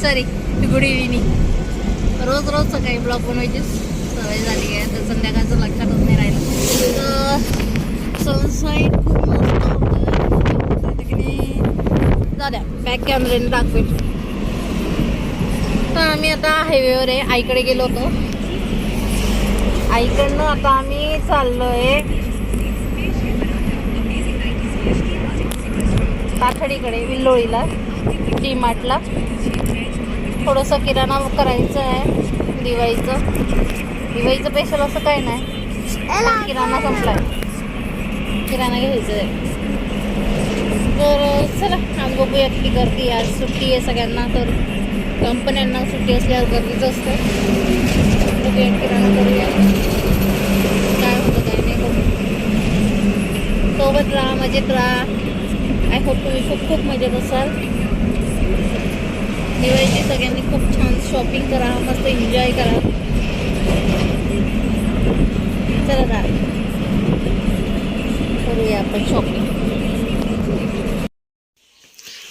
Sorry, good evening. रोज रोज सकाळी ब्लॉग बनवायची सवय झाली आहे, तर संध्याकाळचं लक्षातच नाही राहिलं. तर सनसाईट खूप मस्त होतं तिकडे. जाऊ बॅक कॅमेऱ्याने दाखवेल. तर आम्ही आता हायवेवर आहे, आईकडे गेलो होतो. आईकडनं आता आम्ही चाललोय ताठडीकडे, विल्लोळीला, डी मार्टला. थोडंसं किराणा करायचं आहे दिवाळीचं स्पेशल असं काही नाही, किराणा संपलाय, किराणा घ्यायचं आहे. तर चला आज बघूया किती गर्दी. आज सुट्टी आहे सगळ्यांना, तर कंपन्यांना सुट्टी असल्यावर गर्दीच असतं. बघूया किराणा करूया, काय होतं काय नाही. बघू, सोबत राहा, मजेत राहा. आय होप तुम्ही खूप खूप मजेत असाल. दिवाळीची सगळ्यांनी खूप छान शॉपिंग करा, मस्त एन्जॉय करा. चला करूया आपण शॉपिंग.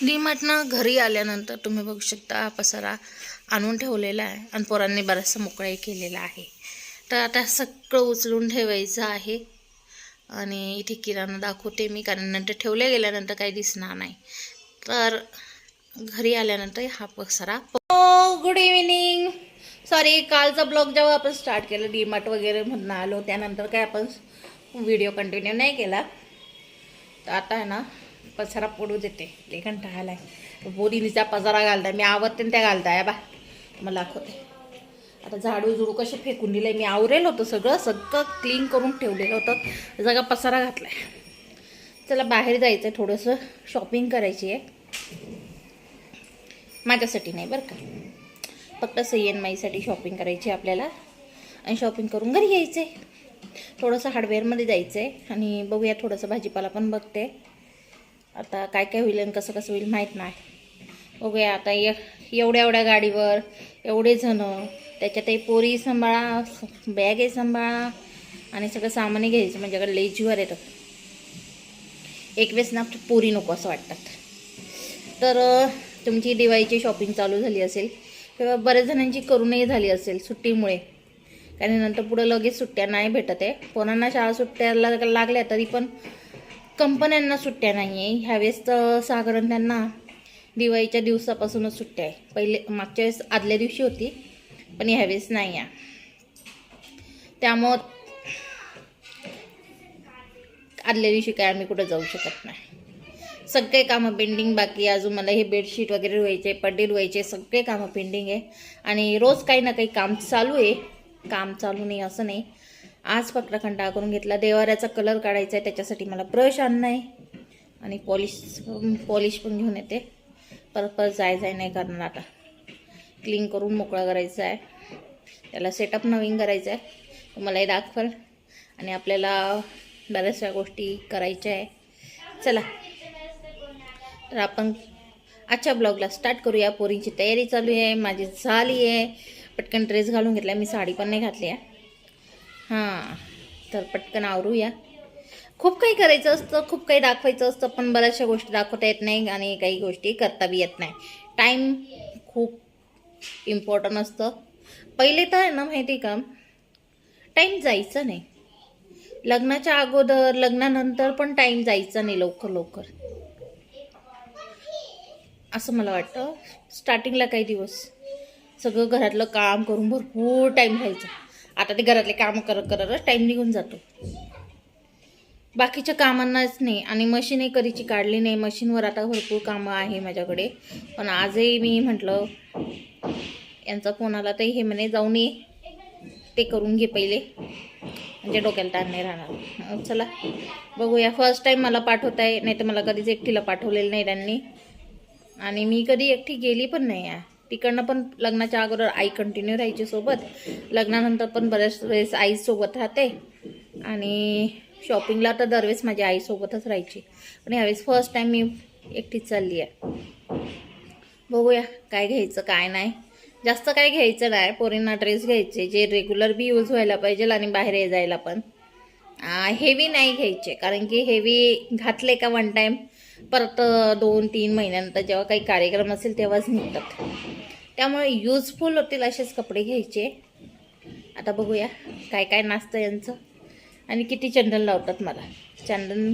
डीमार्टनं घरी आल्यानंतर तुम्ही बघू शकता पसारा आणून ठेवलेला आहे आणि पोरांनी बराचसा मोकळाही केलेला आहे. तर आता सगळं उचलून ठेवायचं आहे. आणि इथे किराणा दाखवते मी, कारण नंतर ठेवल्या गेल्यानंतर काही दिसणार नाही. तर घरी आल्यानंतर हा पसारा. Good evening. सॉरी, कालचा ब्लॉग जेव्हा आपण स्टार्ट केलं डीमार्ट वगैरे म्हणून आलो, त्यानंतर काय आपण व्हिडिओ कंटिन्यू नाही केला. तर आता आहे ना पसारा पडू देते, ते कंटाळा आलाय. बोरीचा पसारा घालताय, मी आवडते त्या घालताय बा, मला दाखवते. आता झाडू झुडू कसे फेकून दिले, मी आवरेल होतं सगळं क्लीन करून ठेवलेलं होतं, सगळा पसारा घातलाय. चला बाहेर जायचं आहे, थोडंसं शॉपिंग करायची आहे. माझ्यासाठी नाही बरं का, फक्त सय्यनमाईसाठी शॉपिंग करायची आपल्याला. आणि शॉपिंग करून घरी यायचं आहे. थोडंसं हार्डवेअरमध्ये जायचं आहे आणि बघूया, थोडंसं भाजीपाला पण बघते. आता काय काय होईल आणि कसं कसं होईल माहीत नाही. बघूया आता. एवढ्या गाडीवर एवढे जणं, त्याच्यातही पोरी सांभाळा, बॅगे सांभाळा आणि सगळं सामाने घ्यायचं. माझ्याकडे लई जीवावर येतं. एक वेळेस ना पोरी नको असं वाटतात. तर तुमची दिवाळीची शॉपिंग चालू झाली असेल किंवा बऱ्याच जणांची करूनही झाली असेल सुट्टीमुळे, कारण नंतर पुढं लगेच सुट्ट्या नाही भेटत आहे. पोरांना शाळा सुट्ट्या लागल्या तरी पण कंपन्यांना सुट्ट्या नाही आहे. ह्यावेळेस तर साधारण त्यांना दिवाळीच्या दिवसापासूनच सुट्ट्या आहे. मागच्या वेळेस आदल्या दिवशी होती, पण ह्यावेळेस नाही आहे. त्यामुळं आदल्या दिवशी काय आम्ही कुठं जाऊ शकत नाही. सगळे कामं पेंडिंग बाकी. अजून मला हे बेडशीट वगैरे धुवायचे, पड्डे धुवायचे, सगळे कामं पेंडिंग आहे. आणि रोज काही ना काही काम चालू आहे. काम चालू नाही असं नाही. आज फक्त कंटाळा करून घेतला. देवाऱ्याचा कलर काढायचा आहे, त्याच्यासाठी मला ब्रश आणणं आहे आणि पॉलिश पण घेऊन येते. परत जाय नाही करणार. आता क्लीन करून मोकळा करायचा आहे, त्याला सेटअप नवीन करायचा आहे, तुम्हालाही दाखवाल. आणि आपल्याला बऱ्याचशा गोष्टी करायच्या आहे. चला तर आपण आजच्या ब्लॉगला स्टार्ट करूया. पोरींची तयारी चालू आहे, माझी झाली आहे. पटकन ड्रेस घालून घेतला, मी साडी पण नाही घातली आहे. हां, तर पटकन आवरूया. खूप काही करायचं असतं, खूप काही दाखवायचं असतं, पण बऱ्याचशा गोष्टी दाखवता येत नाही आणि काही गोष्टी करता बी येत नाही. टाईम खूप इम्पॉर्टंट असतं. पहिले तर आहे ना माहिती का, टाईम जायचं नाही. लग्नाच्या अगोदर, लग्नानंतर पण टाईम जायचा नाही लवकर असं मला वाटतं. स्टार्टिंगला काही दिवस सगळं घरातलं काम करून भरपूर टाईम घ्यायचा. आता ते घरातले काम करतच टाईम निघून जातो, बाकीच्या कामांनाच नाही. आणि मशीनही कधीची काढली नाही. मशीनवर आता भरपूर कामं आहे माझ्याकडे. पण आजही मी म्हटलं, यांचा फोन आला तर हे म्हणे जाऊन ये, ते करून घे पहिले, म्हणजे डोक्याला ताण नाही राहणार. चला बघूया. फर्स्ट टाईम मला पाठवत आहे, नाही तर मला कधीच एकटीला पाठवलेलं नाही त्यांनी. आणि मी कधी एकटी गेली पण नाही आहे. तिकडनं पण लग्नाच्या अगोदर आई कंटिन्यू राहायची सोबत, लग्नानंतर पण बऱ्याच वेळेस आईसोबत राहते. आणि शॉपिंगला तर दरवेळेस माझी आईसोबतच राहायची. पण ह्यावेळेस फर्स्ट टाईम मी एकटीच चालली आहे. बघूया काय घ्यायचं काय नाही. जास्त काय घ्यायचं नाही. पोरींना ड्रेस घ्यायचे जे रेग्युलर बी यूज व्हायला पाहिजे आणि बाहेर जायला पण. हेवी नाही घ्यायचे, कारण की हेवी घातले का वन टाईम परत 2-3 महिन्यानंतर जेव्हा काही कार्यक्रम असेल तेव्हाच निघतात. त्यामुळे यूजफुल होतील असेच कपडे घ्यायचे. आता बघूया काय काय नाचतं यांचं आणि किती चंदन लावतात मला. चंदन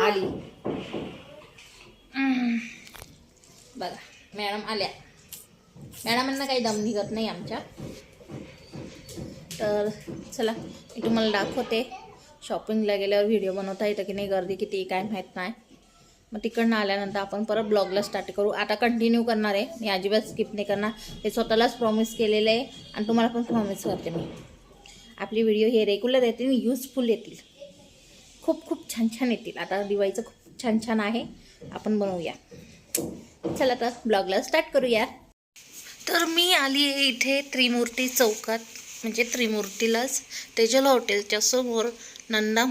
आली बघा, मॅडम आल्या. मॅडमांना काही दम निघत नाही आमच्या. तर चला मी तुम्हाला दाखवते. शॉपिंगला गेल्यावर व्हिडिओ बनवता येतं की नाही, गर्दी किती काय माहीत नाही. मग तिकडनं आल्यानंतर आपण परत ब्लॉगला स्टार्ट करू. आता कंटिन्यू करणार आहे मी, अजिबात स्किप नाही करणार. हे स्वतःलाच प्रॉमिस केलेलं आहे आणि तुम्हाला पण प्रॉमिस करते मी. आपली व्हिडिओ हे रेग्युलर येतील, युजफुल येतील, खूप खूप छान छान येतील. आता दिवाळीचं खूप छान छान आहे, आपण बनवूया. चला तर ब्लॉगला स्टार्ट करूया. तर मी आली आहे इथे त्रिमूर्ती चौकात, म्हणजे त्रिमूर्तीलाच तेजल हॉटेलच्या समोर नंदा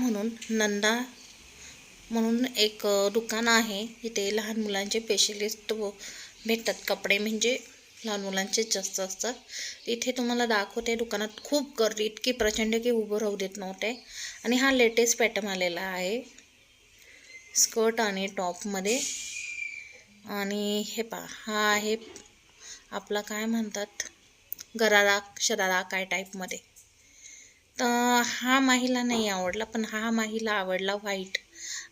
म्हणून एक दुकान आहे. इथे लहान मुलांचे स्पेशलिस्ट भेटतात. कपडे म्हणजे लहान मुलांचे जास्त असतात. इथे तुम्हाला दाखवते. दुकानात खूप गर्दी, इतकी प्रचंड की उभं राहू देत नव्हते. आणि हा लेटेस्ट पॅटर्न आलेला आहे, स्कर्ट आणि टॉपमध्ये. आणि हे पहा, हा आहे आपला काय म्हणतात, गरारा शरारा काय टाईपमध्ये. तर हा माहीला नाही आवडला, पण हा माहीला आवडला व्हाईट.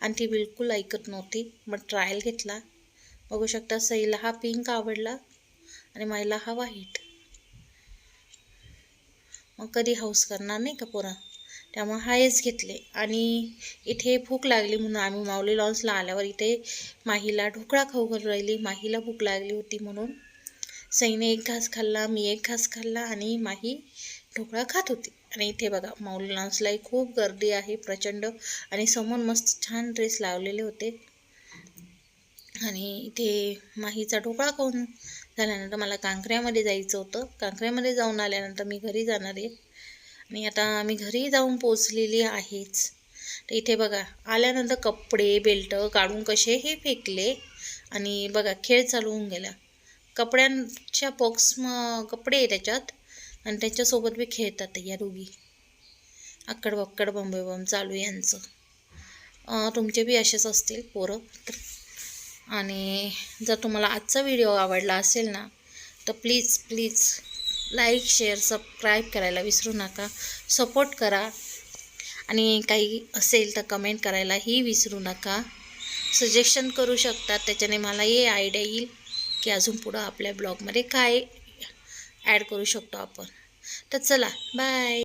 आणि ती बिलकुल ऐकत नव्हती. मग ट्रायल घेतला. बघू शकता, सईला हा पिंक आवडला आणि माईला हा व्हाईट. मग कधी हाऊस करणार नाही का पोरा, त्यामुळे हाच घेतले. आणि इथे भूक लागली म्हणून आम्ही माऊली लॉन्सला आल्यावर इथे माहीला ढोकळा खाऊ घालून राहिली. माहीला भूक लागली होती म्हणून सईने एक घास खाल्ला, मी एक घास खाल्ला आणि माही ढोकळा खात होती. आणि इथे बघा, माऊली लॉन्सलाही खूप गर्दी आहे प्रचंड. आणि समोर मस्त छान ड्रेस लावलेले होते. आणि इथे माहीचा ढोकळा खाऊन झाल्यानंतर मला कांक्र्यामध्ये जायचं होतं. कांक्र्यामध्ये जाऊन आल्यानंतर मी घरी जाणार आहे. आणि आता मी घरी जाऊन पोचलेली आहेच. तर इथे बघा, आल्यानंतर कपडे बेल्ट काढून कसेही फेकले. आणि बघा, खेळ चालू होऊन गेला. कपड्यांच्या बॉक्स कपडे आहे त्याच्यात, आणि त्याच्यासोबत बी खेळतात या दोघी. अक्कड बक्कड बंबे बम चालू यांचं. तुमचे बी असेच असतील पोरं. आणि जर तुम्हाला आजचा व्हिडिओ आवडला असेल ना, तर प्लीज लाईक शेअर सबस्क्राईब करायला विसरू नका. सपोर्ट करा. आणि काही असेल तर कमेंट करायलाही विसरू नका. सजेशन करू शकतात, त्याच्याने मला हे आयडिया येईल की अजून पुढं आपल्या ब्लॉगमध्ये काय ॲड करू शकतो आपण. तर चला, बाय.